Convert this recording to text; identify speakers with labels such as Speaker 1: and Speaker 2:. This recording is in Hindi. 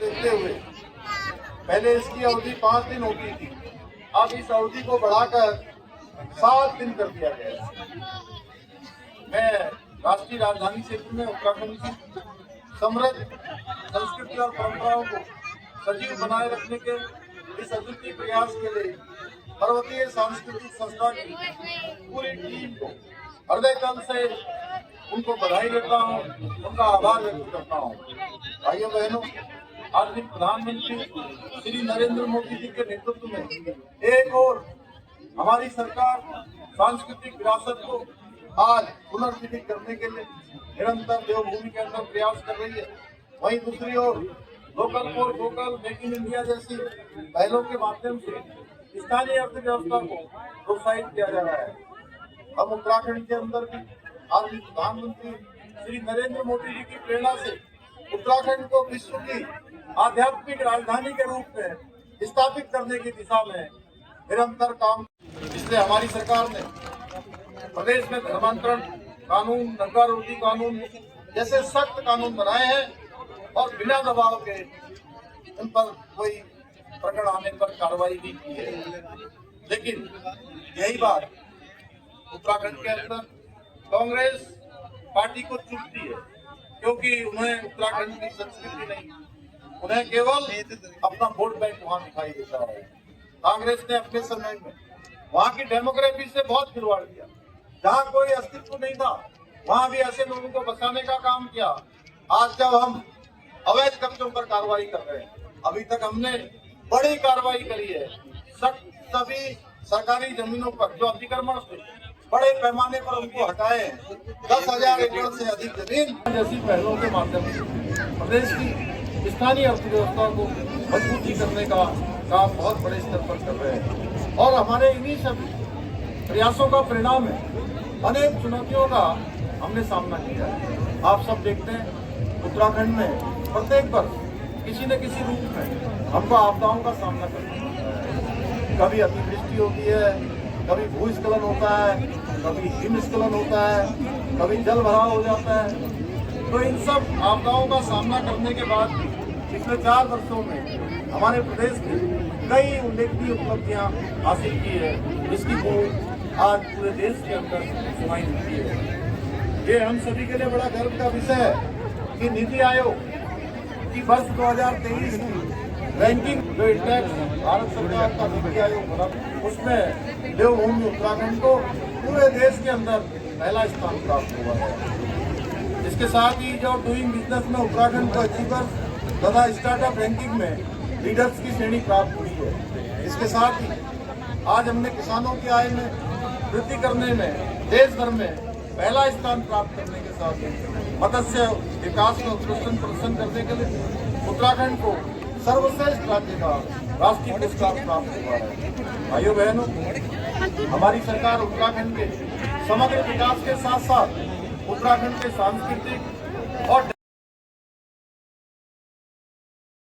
Speaker 1: देखते हुए पहले इसकी अवधि 5 दिन होती थी, अब इस अवधि को बढ़ाकर 7 दिन कर दिया गया है। मैं राष्ट्रीय राजधानी क्षेत्र में उत्तराखंड की समृद्ध संस्कृति और परंपराओं को सजीव बनाए रखने के इस अद्वितीय प्रयास के लिए पर्वतीय सांस्कृतिक संस्था की पूरी टीम को हृदय तल से उनको बधाई देता हूँ, उनका आभार व्यक्त करता हूँ। भाइयों बहनों, आज भी प्रधानमंत्री श्री नरेंद्र मोदी जी के नेतृत्व में एक और हमारी सरकार सांस्कृतिक विरासत को आज पुनर्जीवित करने के लिए निरंतर देवभूमि के अंदर प्रयास कर रही है। वहीं दूसरी ओर local for vocal, make in India जैसी पहलों के माध्यम से स्थानीय अर्थव्यवस्था को प्रोत्साहित किया जा रहा है। हम उत्तराखंड के अंदर भी आज भी प्रधानमंत्री श्री नरेंद्र मोदी जी की प्रेरणा से उत्तराखंड को विश्व की आध्यात्मिक राजधानी के रूप में स्थापित करने की दिशा में निरंतर काम। इसलिए हमारी सरकार ने प्रदेश में धर्मांतरण कानून, नंगा रोटी कानून जैसे सख्त कानून बनाए हैं और बिना दबाव के उन पर कोई प्रकरण आने पर कार्रवाई भी की है। लेकिन यही बात उत्तराखंड के अंदर कांग्रेस पार्टी को चुभती है, क्योंकि उन्हें उत्तराखंड की संस्कृति नहीं, उन्हें केवल अपना वोट बैंक वहां दिखाई देता है। कांग्रेस ने अपने समय में वहां की डेमोग्राफी से बहुत खिलवाड़ किया। जहां कोई अस्तित्व नहीं था वहां भी ऐसे लोगों को बचाने का काम किया। आज जब हम अवैध कब्जों पर कार्रवाई कर रहे हैं, अभी तक हमने बड़ी कार्रवाई करी है। सभी सरकारी जमीनों पर जो अतिक्रमण थे बड़े पैमाने पर उनको हटाए हैं। 10,000 एकड़ से अधिक जमीन जैसी पहलों के माध्यम से प्रदेश की स्थानीय अर्थव्यवस्था को मजबूती करने का काम बहुत बड़े स्तर पर कर रहे हैं और हमारे इन्हीं सभी प्रयासों का परिणाम है। अनेक चुनौतियों का हमने सामना किया है। आप सब देखते हैं उत्तराखंड में प्रत्येक वर्ष किसी न किसी रूप में हमको आपदाओं का सामना करना पड़ता है। कभी अतिवृष्टि होती है, कभी भूस्खलन होता है, कभी हिमस्खलन होता है, कभी जल भराव हो जाता है। तो इन सब आपदाओं का सामना करने के बाद पिछले 4 वर्षों में हमारे प्रदेश ने कई उल्लेखनीय उपलब्धियां हासिल की है, जिसकी वो आज पूरे देश के अंदर सुनाई देती है। ये हम सभी के लिए बड़ा गर्व का विषय है कि नीति आयोग की वर्ष 2023 की रैंकिंग जो इंडेक्स भारत सरकार का नीति आयोग बना, उसमें देवभूमि उत्तराखंड को पूरे देश के अंदर पहला स्थान प्राप्त हुआ है। इसके साथ ही जो डूइंग बिजनेस में उत्तराखंड को अचीवर्स तथा स्टार्टअप रैंकिंग में लीडर्स की श्रेणी प्राप्त हुई है। इसके साथ ही आज हमने किसानों की आय में वृद्धि करने में देश भर में पहला स्थान प्राप्त करने के साथ ही मत्स्य विकास में उत्कृष्ट प्रदर्शन करने के लिए उत्तराखंड को सर्वश्रेष्ठ राज्य का राष्ट्रीय पुरस्कार प्राप्त हुआ है। भाइयों बहनों, हमारी सरकार उत्तराखंड के समग्र विकास के साथ साथ उत्तराखंड के सांस्कृतिक और